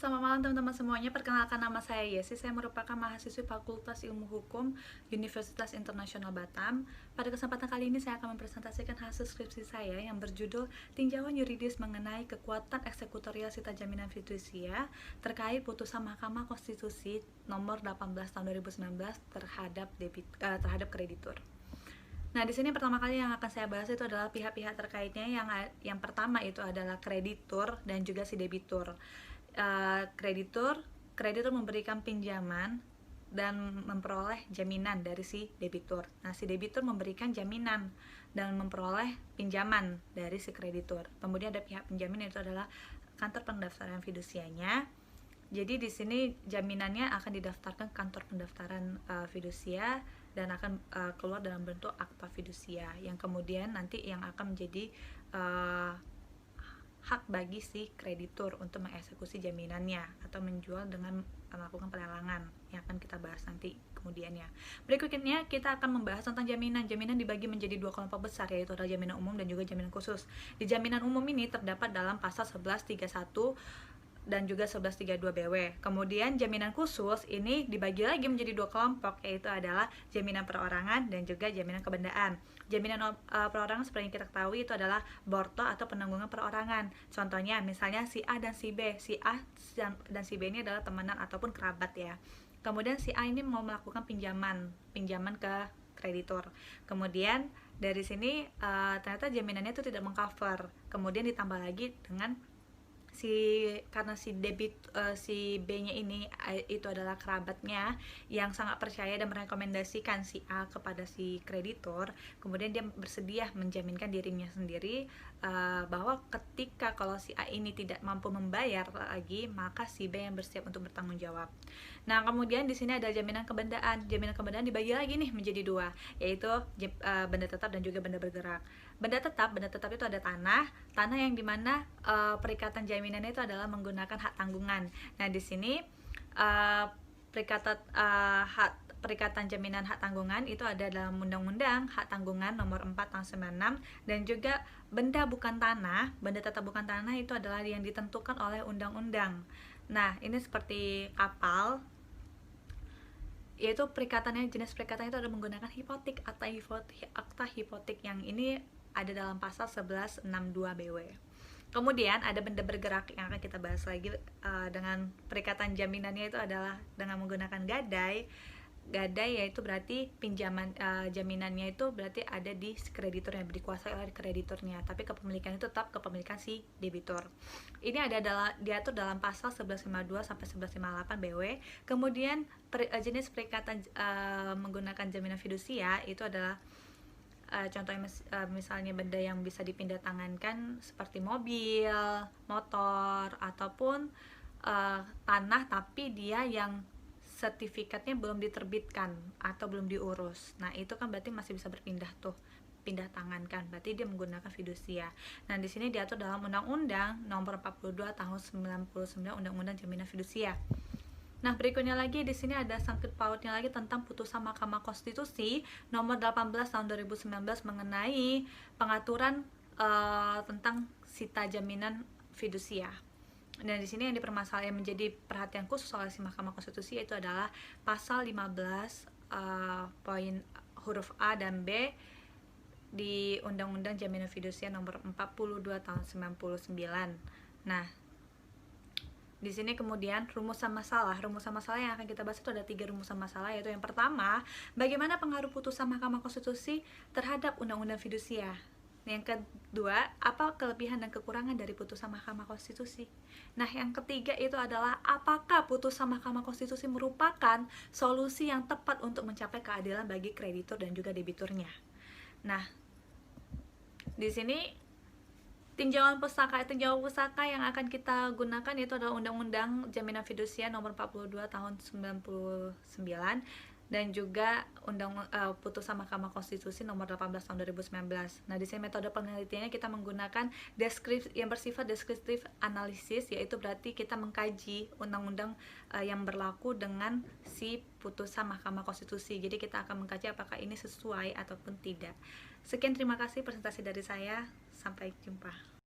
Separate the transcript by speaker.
Speaker 1: Selamat malam teman-teman semuanya, perkenalkan nama saya Yesi. Saya merupakan mahasiswi Fakultas Ilmu Hukum Universitas Internasional Batam. Pada kesempatan kali ini saya akan mempresentasikan hasil skripsi saya yang berjudul Tinjauan Yuridis Mengenai Kekuatan Eksekutorial Sita Jaminan Fidusia terkait putusan Mahkamah Konstitusi nomor 18 tahun 2019 terhadap kreditur. Nah, di sini pertama kali yang akan saya bahas itu adalah pihak-pihak terkaitnya. Yang pertama itu adalah kreditur dan juga si debitur. Kreditur memberikan pinjaman dan memperoleh jaminan dari si debitur. Nah, si debitur memberikan jaminan dan memperoleh pinjaman dari si kreditur. Kemudian ada pihak penjamin, itu adalah kantor pendaftaran fidusianya. Jadi di sini jaminannya akan didaftarkan ke kantor pendaftaran fidusia dan akan keluar dalam bentuk akta fidusia yang kemudian nanti yang akan menjadi hak bagi si kreditur untuk mengeksekusi jaminannya atau menjual dengan melakukan pelelangan yang akan kita bahas nanti kemudiannya. Berikutnya kita akan membahas tentang jaminan. Jaminan dibagi menjadi dua kelompok besar, yaitu adalah jaminan umum dan juga jaminan khusus. Di jaminan umum ini terdapat dalam pasal 1131 dan juga 1132 BW. Kemudian jaminan khusus ini dibagi lagi menjadi dua kelompok, yaitu adalah jaminan perorangan dan juga jaminan kebendaan. Jaminan perorangan seperti yang kita ketahui itu adalah borto atau penanggungan perorangan. Contohnya misalnya si A dan si B. Si A dan si B ini adalah temenan ataupun kerabat ya. Kemudian si A ini mau melakukan pinjaman ke kreditur. Kemudian dari sini ternyata jaminannya itu tidak mengcover. Kemudian ditambah lagi dengan karena si B-nya ini itu adalah kerabatnya yang sangat percaya dan merekomendasikan si A kepada si kreditur, kemudian dia bersedia menjaminkan dirinya sendiri bahwa ketika kalau si A ini tidak mampu membayar lagi, maka si B yang bersiap untuk bertanggung jawab. Nah, kemudian di sini ada jaminan kebendaan. Jaminan kebendaan dibagi lagi nih menjadi dua, yaitu benda tetap dan juga benda bergerak. Benda tetap itu ada tanah yang dimana perikatan jaminannya itu adalah menggunakan hak tanggungan. Nah, di sini perikatan jaminan hak tanggungan itu ada dalam Undang-Undang Hak Tanggungan nomor 4 tahun 96, dan juga benda bukan tanah, benda tetap bukan tanah itu adalah yang ditentukan oleh undang-undang. Nah, ini seperti kapal, yaitu jenis perikatannya itu ada menggunakan hipotek, akta hipotek yang ini ada dalam pasal 1162 BW. Kemudian ada benda bergerak yang akan kita bahas lagi dengan perikatan jaminannya itu adalah dengan menggunakan gadai. Gadai yaitu berarti jaminannya itu berarti ada di kreditur yang dikuasai oleh krediturnya, tapi kepemilikan itu tetap kepemilikan si debitur. Ini diatur dalam pasal 1152 sampai 1158 BW. Kemudian jenis perikatan menggunakan jaminan fidusia itu adalah contohnya misalnya benda yang bisa dipindah tangankan seperti mobil, motor, ataupun tanah tapi dia yang sertifikatnya belum diterbitkan atau belum diurus. Nah, itu kan berarti masih bisa berpindah pindah tangan kan, berarti dia menggunakan fidusia. Nah, di sini diatur dalam Undang-Undang Nomor 42 Tahun 99, Undang-Undang Jaminan Fidusia. Nah, berikutnya lagi di sini ada sangkut pautnya lagi tentang putusan Mahkamah Konstitusi nomor 18 tahun 2019 mengenai pengaturan tentang sita jaminan fidusia. Dan di sini yang dipermasalahkan menjadi perhatian khusus oleh si Mahkamah Konstitusi itu adalah pasal 15 poin huruf A dan B di Undang-Undang Jaminan Fidusia nomor 42 tahun 99. Nah, di sini kemudian rumusan masalah yang akan kita bahas itu ada 3 rumusan masalah, yaitu yang pertama, bagaimana pengaruh putusan Mahkamah Konstitusi terhadap Undang-Undang Fidusia. Yang kedua, apa kelebihan dan kekurangan dari putusan Mahkamah Konstitusi. Nah, yang ketiga itu adalah apakah putusan Mahkamah Konstitusi merupakan solusi yang tepat untuk mencapai keadilan bagi kreditur dan juga debiturnya. Nah, di sini tinjauan pusaka yang akan kita gunakan itu adalah Undang-Undang Jaminan Fidusia nomor 42 tahun 99 dan juga putusan Mahkamah Konstitusi nomor 18 tahun 2019. Nah, di sini metode penelitiannya kita menggunakan yang bersifat deskriptif analisis, yaitu berarti kita mengkaji undang-undang yang berlaku dengan si putusan Mahkamah Konstitusi. Jadi kita akan mengkaji apakah ini sesuai ataupun tidak. Sekian, terima kasih presentasi dari saya. Sampai jumpa.